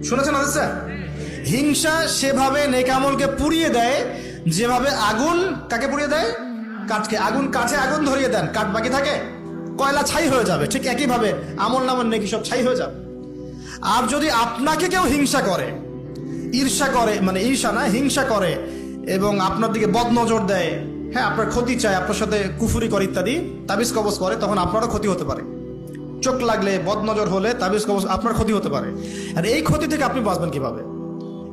শুনেছেন হাদিসটা? হিংসা সেভাবে নেক আমলকে পুড়িয়ে দেয় যেভাবে আগুন কাকে পুড়িয়ে দেয়? কাঠকে। আগুন কাঠে আগুন ধরিয়ে দেন, কাঠ বাকি থাকে, কয়লা ছাই হয়ে যাবে। ঠিক একইভাবে আমল নামল নেকি সব ছাই হয়ে যাবে। আর যদি আপনাকে কেউ হিংসা করে, ঈর্ষা করে, মানে ঈর্ষা না, হিংসা করে এবং আপনার দিকে বদনজর দেয়, হ্যাঁ, আপনার ক্ষতি চায়, আপনার সাথে কুফুরি করে ইত্যাদি, তাবিজ কবজ করে, তখন আপনারও ক্ষতি হতে পারে। চোখ লাগলে, বদনজর হলে, তাবিজ কবজ, আপনার ক্ষতি হতে পারে। আর এই ক্ষতি থেকে আপনি বাঁচবেন কিভাবে?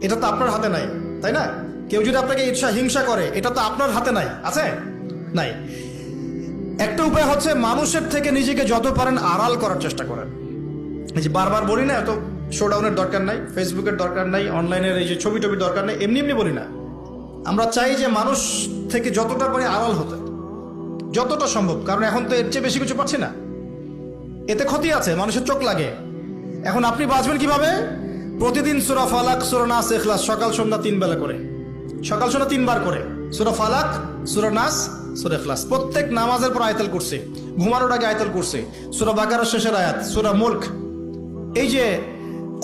এটা তো আপনার হাতে নাই, তাই না? কেউ যদি আপনাকে ঈর্ষা হিংসা করে, এটা তো আপনার হাতে নাই, আছে? নাই। একটা উপায় হচ্ছে মানুষের থেকে নিজেকে যত পারেন আড়াল করার চেষ্টা করেন। এই যে বারবার বলি না, এত শোডাউনের দরকার নাই, ফেসবুকের দরকার নাই, অনলাইনের এই যে ছবি টবির দরকার নেই, এমনি এমনি বলি না। আমরা চাই যে মানুষ থেকে যতটা পারি আড়াল হতে, যতটা সম্ভব। কারণ এখন তো এর চেয়ে বেশি কিছু পাচ্ছি না, এতে ক্ষতি আছে, মানুষের চোখ লাগে। এখন আপনি বাঁচবেন কিভাবে? প্রতিদিন সূরা ফালাক, সূরা নাস, ইখলাস সকাল সন্ধ্যা 3 বেলা করে, সকাল সন্ধ্যা 3 বার করে সূরা ফালাক, সূরা নাস, সূরা ইখলাস। প্রত্যেক নামাজের পর আয়াতুল কুরসি, ঘুমানোর আগে আয়াতুল কুরসি, সূরা বাকারার শেষের আয়াত, সূরা মুলক। এই যে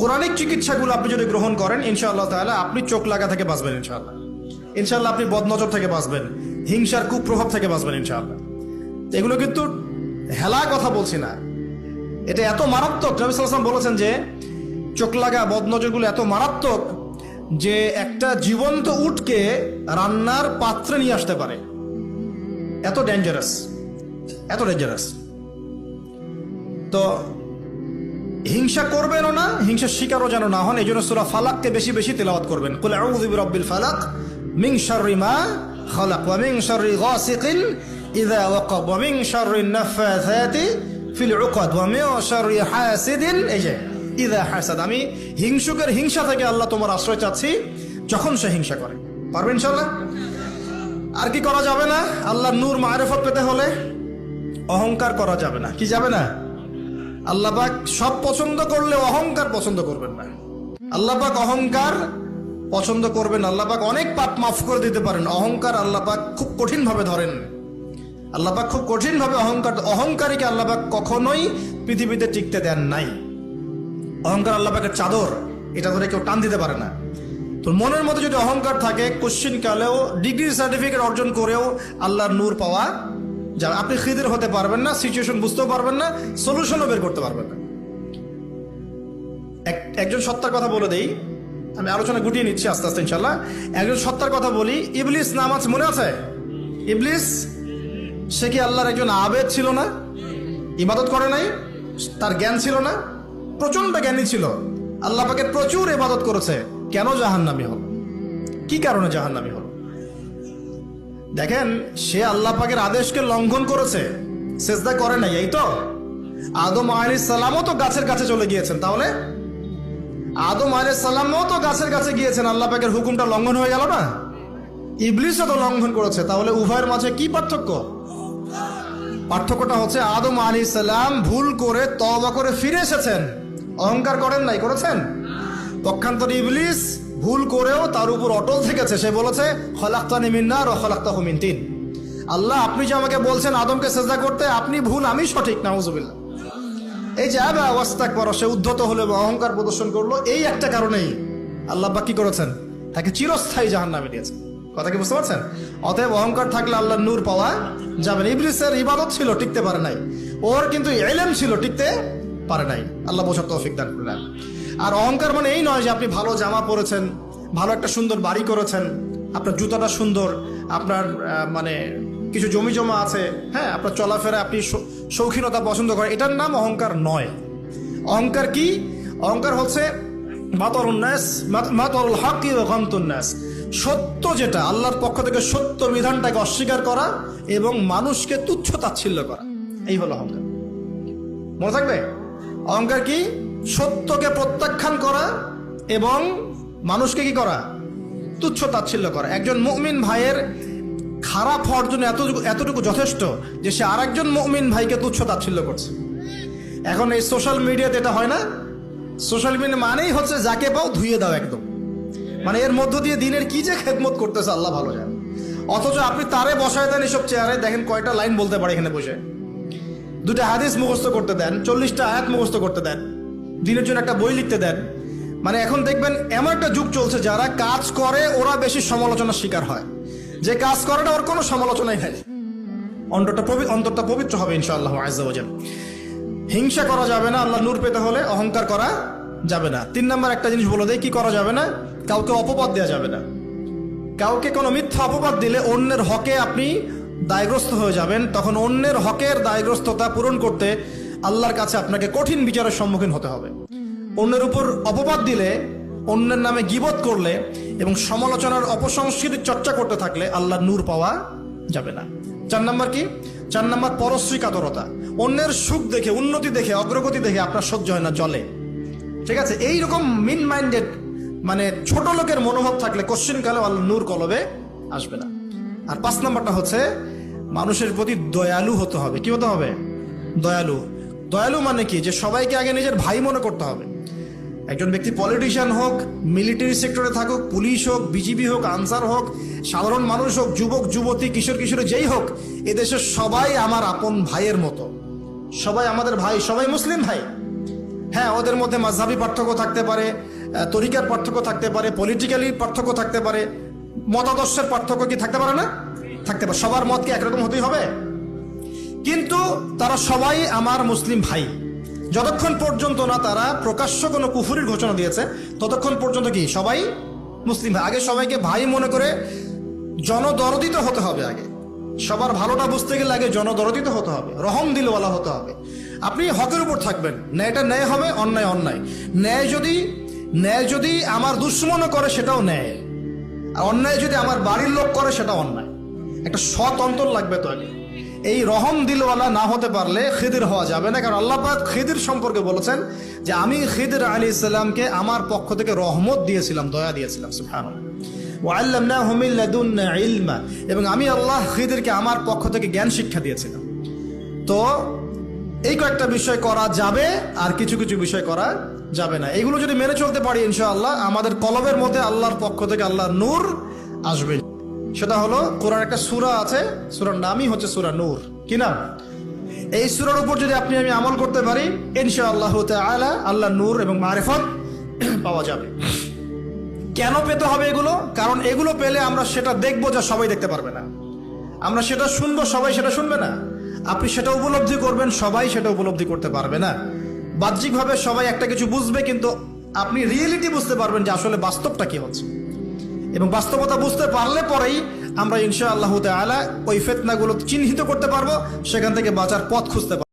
কোরআনিক চিকিৎসাগুলো আপনি যদি গ্রহণ করেন, ইনশাআল্লাহ তাআলা আপনি চোখ লাগা থেকে বাঁচবেন। ইনশাআল্লাহ ইনশাআল্লাহ আপনি বদনজর থেকে বাঁচবেন, হিংসার কুপ্রভাব থেকে বাঁচবেন ইনশাআল্লাহ। এগুলো কিন্তু হেলা কথা বলছি না, এটা এত মারাত্মক। নবী সাল্লাল্লাহু আলাইহি ওয়াসাল্লাম বলেছেন যে চোখ লাগা বদনজরগুলো এত মারাত্মক যে একটা জীবন্ত উটকে রান্নার পাত্রে নিয়ে আসতে পারে। এত ডেঞ্জারাস, এত ডেঞ্জারাস। তো হিংসা করবেনও না, হিংসার শিকারও যেন না হন। এই জন্য সূরা ফালাককে বেশি বেশি তিলাওয়াত করবেন। কুল আউযু বিরাব্বিল ফালাক মিন শাররি মা খালাক ওয়া মিন শাররি গাসিকিন ইযা ওয়াকাব ওয়া মিন শাররিন নাফাসাতি ফিল উকাদ ওয়া মিন শাররি হাসিদিন ইযা হাসাদ। আমি হিংসুকের হিংসা থেকে আল্লাহ তোমার আশ্রয় চাচ্ছি যখন সে হিংসা করে। পারবেন ইনশাআল্লাহ? আর কি করা যাবে না? আল্লাহর নূর মারিফত পেতে হলে অহংকার করা যাবে না। কি যাবে না? আল্লাহ পাক সব পছন্দ করলে অহংকার পছন্দ করবেন না। আল্লাহ পাক অহংকার পছন্দ করবেন। আল্লাহ পাক অনেক পাপ মাফ করে দিতে পারেন, অহংকার আল্লাহ পাক খুব কঠিন ভাবে ধরেন। আল্লাহ পাক খুব কঠিন ভাবে অহংকারীকে আল্লাহ পাক কখনোই পৃথিবীতে টিকতে দেন নাই। অহংকার আল্লাহ পাকের চাদর, এটা ধরে কেউ টান দিতে পারে না। তো মনের মধ্যে যদি অহংকার থাকে, কোশ্চিন কালেও, ডিগ্রি সার্টিফিকেট অর্জন করেও আল্লাহর নূর পাওয়া যাবে। আপনি খিদির হতে পারবেন না, সিচুয়েশন বুঝতেও পারবেন না, সলিউশনও বের করতে পারবেন না। একজন সত্তার কথা বলে দেই, আমি আলোচনা গুটিয়ে নিচ্ছি আস্তে আস্তে ইনশাল্লাহ। একজন সত্তার কথা বলি, ইবলিস নাম আছে, মনে আছে? ইবলিস, সে কি আল্লাহর একজন আবেদ ছিল না? ইবাদত করে নাই, তার জ্ঞান ছিল না? প্রচন্ড জ্ঞানী ছিল, আল্লাহ পাকের প্রচুর ইবাদত করেছে। কেন জাহান্নামী হল? কি কারণে জাহান্নামী হল? দেখেন, সে আল্লাহ পাকের আদেশকে লঙ্ঘন করেছে, সেজদা করে নাই, এই তো। আদম আলাইহিস সালামও তো গাছের কাছে চলে গিয়েছেন, তাহলে আদম আলাইহিস সালামও তো গাছের কাছে গিয়েছেন, আল্লাহ পাকের হুকুমটা লঙ্ঘন হয়ে গেল না? ইবলিসও তো লঙ্ঘন করেছে, তাহলে উভয়ের মাঝে কি পার্থক্য? পার্থক্যটা হচ্ছে আদম আলাইহিস সালাম ভুল করে তওবা করে ফিরে এসেছেন, অহংকার করেন নাই, করেছেন? পক্ষান্তরে ইবলিস ভুল করেও তার উপর অটল থেকেছে। সে বলেছে খলাকতানি মিন নার ওয়া খলাকতাহু মিন তিন। আল্লাহ, আপনি যে আমাকে বলছেন আদমকে সিজদা করতে, আপনি ভুল, আমি সঠিক। নাউযুবিল্লাহ। এই যে আবা ওয়াস্তাকবার, সে উদ্ধত হলো এবং অহংকার প্রদর্শন করলো, এই একটা কারণেই আল্লাহ পাক কি করেছেন? তাকে চিরস্থায়ী জাহান্নামে দিয়েছেন। কথা কি বুঝতে পারছেন? অতএব অহংকার থাকলে আল্লাহর নূর পাওয়া যাবে না। ইবলিসের ইবাদত ছিল, টিকতে পারে নাই। ওর কিন্তু ইলম ছিল, টিকতে পারে নাই। আল্লাহ বোঝার তৌফিক দান করলেন। আর অহংকার মানে এই নয় যে আপনি ভালো জামা পরেছেন, ভালো একটা সুন্দর বাড়ি করেছেন, আপনার জুতাটা সুন্দর, আপনার মানে কিছু জমি জমা আছে, হ্যাঁ, আপনার চলাফেরা, আপনি শৌখিনতা পছন্দ করেন, এটার নাম অহংকার নয়। অহংকার কি? অহংকার হচ্ছে মাতারুল হাক্কি ওয়া গামতুন নাস, সত্য যেটা আল্লাহর পক্ষ থেকে, সত্য বিধানটাকে অস্বীকার করা এবং মানুষকে তুচ্ছ তাচ্ছিল্য করা, এই হলো অহংকার। মনে থাকবে? অহংকার কি? সত্যকে প্রত্যাখ্যান করা এবং মানুষকে কি করা? তুচ্ছ তাচ্ছিল্য করা। একজন মুমিন ভাইয়ের খারাপ হওয়ার জন্য এতটুকু যথেষ্ট যে সে আরেকজন মুমিন ভাইকে তুচ্ছ তাচ্ছিল্য করছে। এখন এই সোশ্যাল মিডিয়াতে এটা হয় না? সোশ্যাল মিডিয়া মানেই হচ্ছে যাকে পাও ধুয়ে দাও একদম, মানে এর মধ্য দিয়ে দিনের কি যে খেদমত করতেছে আল্লাহ ভালো জানে। অথচ আপনি তারে বসায় দেন এসব চেয়ারে, দেখেন কয়টা লাইন বলতে পারে এখানে বসে, দুটা হাদিস মুখস্থ করতে দেন, 40টা আয়াত মুখস্থ করতে দেন, দিনের জন্য একটা বই লিখতে দেন, মানে এখন দেখবেন এমন একটা যুগ চলছে, যারা কাজ করে ওরা বেশি সমালোচনার শিকার হয়, যে কাজ করে না ওর কোনো সমালোচনাই নাই। অন্তরটা পবিত্র হবে ইনশাআল্লাহ আজ্জা ওয়া জাল। হিংসা করা যাবে না, আল্লাহ নূর পেতে হলে অহংকার করা যাবে না। 3 নম্বর একটা জিনিস বলে দেয়, কি করা যাবে না? কাউকে অপবাদ দেওয়া যাবে না। কাউকে কোনো মিথ্যা অপবাদ দিলে অন্যের হকে আপনি দায়গ্রস্ত হয়ে যাবেন, তখন অন্যের হকের দায়গ্রস্ততা পূরণ করতে আল্লাহর কাছে আপনাকে কঠিন বিচারের সম্মুখীন হতে হবে। অন্যের উপর অপবাদ দিলে, অন্যের নামে গীবত করলে এবং সমালোচনার অপসংস্কৃতির চর্চা করতে থাকলে আল্লাহর নূর পাওয়া যাবে না। 4 নম্বর কি? 4 নম্বর পরশ্রী কাতরতা। অন্যের সুখ দেখে, উন্নতি দেখে, অগ্রগতি দেখে আপনার সহ্য হয় না, জলে। ঠিক আছে, এইরকম মিন মাইন্ডেড মানে ছোট লোকের মনোভাব থাকলে কোশ্চিন কালে আল্লাহ নূর কলবে আসবে না। আর 5 নম্বরটা হচ্ছে মানুষের প্রতি দয়ালু হতে হবে। কি হতে হবে? দয়ালু। দয়ালু মানে কি? যে সবাইকে আগে নিজের ভাই মনে করতে হবে। একজন ব্যক্তি পলিটিশিয়ান হোক, মিলিটারি সেক্টরে থাকুক, পুলিশ হোক, বিজিবি হোক, আনসার হোক, সাধারণ মানুষ হোক, যুবক যুবতী, কিশোর কিশোরী যেই হোক, এদেশের সবাই আমার আপন ভাইয়ের মতো। সবাই আমাদের ভাই, সবাই মুসলিম ভাই। হ্যাঁ, ওদের মধ্যে মাযহাবী পার্থক্য থাকতে পারে, তরিকার পার্থক্য থাকতে পারে, পলিটিক্যালি পার্থক্য থাকতে পারে, মতাদর্শের পার্থক্য কি থাকতে পারে না? থাকতে পারে। সবার মত কি একরকম হতেই হবে? কিন্তু তারা সবাই আমার মুসলিম ভাই। যতক্ষণ পর্যন্ত না তারা প্রকাশ্য কোনো কুফরির ঘোষণা দিয়েছে, ততক্ষণ পর্যন্ত কি সবাই মুসলিম ভাই। আগে সবাইকে ভাই মনে করে জনদরদিত হতে হবে। আগে সবার ভালোটা বুঝতে গেলে আগে জনদরদিত হতে হবে, রহম দিলওয়ালা হতে হবে। আপনি হকের উপর থাকবেন, ন্যায়টা ন্যায় হবে, অন্যায় অন্যায়। ন্যায় যদি আমার দুশ্মনও করে সেটাও ন্যায়, আর অন্যায় যদি আমার বাড়ির লোক করে সেটা অন্যায়। একটা সৎ অন্তর লাগবে তো আগে। এই রহম দিলওয়ালা না হতে পারলে খিদির হওয়া যাবে না। কারণ আল্লাহ পাক খিদির সম্পর্কে বলেছেন যে আমি খিদির আলাইহিস সালামকে আমার পক্ষ থেকে রহমত দিয়েছিলাম, দয়া দিয়েছিলাম। সুবহানাল্লাহ। ওয়া আল্লামনাহু মিন লাদুন্না ইলমা, এবং আমি আল্লাহ খিদিরকে আমার পক্ষ থেকে জ্ঞান শিক্ষা দিয়েছিলাম। তো এই কয়েকটা বিষয় করা যাবে, আর কিছু কিছু বিষয় করা যাবে না। এগুলো যদি মেনে চলতে পারি ইনশাআল্লাহ আমাদের কলবের মধ্যে আল্লাহর পক্ষ থেকে আল্লাহর নূর আসবে। সেটা হলো, কোরআন একটা সূরা আছে, সূরার নামই হচ্ছে সূরা নূর। কি নাম? এই সূরার উপর যদি আপনি আমি আমল করতে পারি ইনশাআল্লাহ তাআলা আল্লাহর নূর এবং মারিফত পাওয়া যাবে। কেন পেতে হবে এগুলো? কারণ এগুলো পেলে আমরা সেটা দেখবো যা সবাই দেখতে পারবে না। আমরা সেটা শুনবো, সবাই সেটা শুনবে না। আপনি সেটা উপলব্ধি করবেন, সবাই সেটা উপলব্ধি করতে পারবে না। বাহ্যিকভাবে সবাই একটা কিছু বুঝবে, কিন্তু আপনি রিয়েলিটি বুঝতে পারবেন যে আসলে বাস্তবটা কি হচ্ছে। এবং বাস্তবতা বুঝতে পারলে পরেই আমরা ইনশাআল্লাহ তাআলা ওই ফিতনাগুলো চিহ্নিত করতে পারবো, সেখান থেকে বাঁচার পথ খুঁজতে পারবো।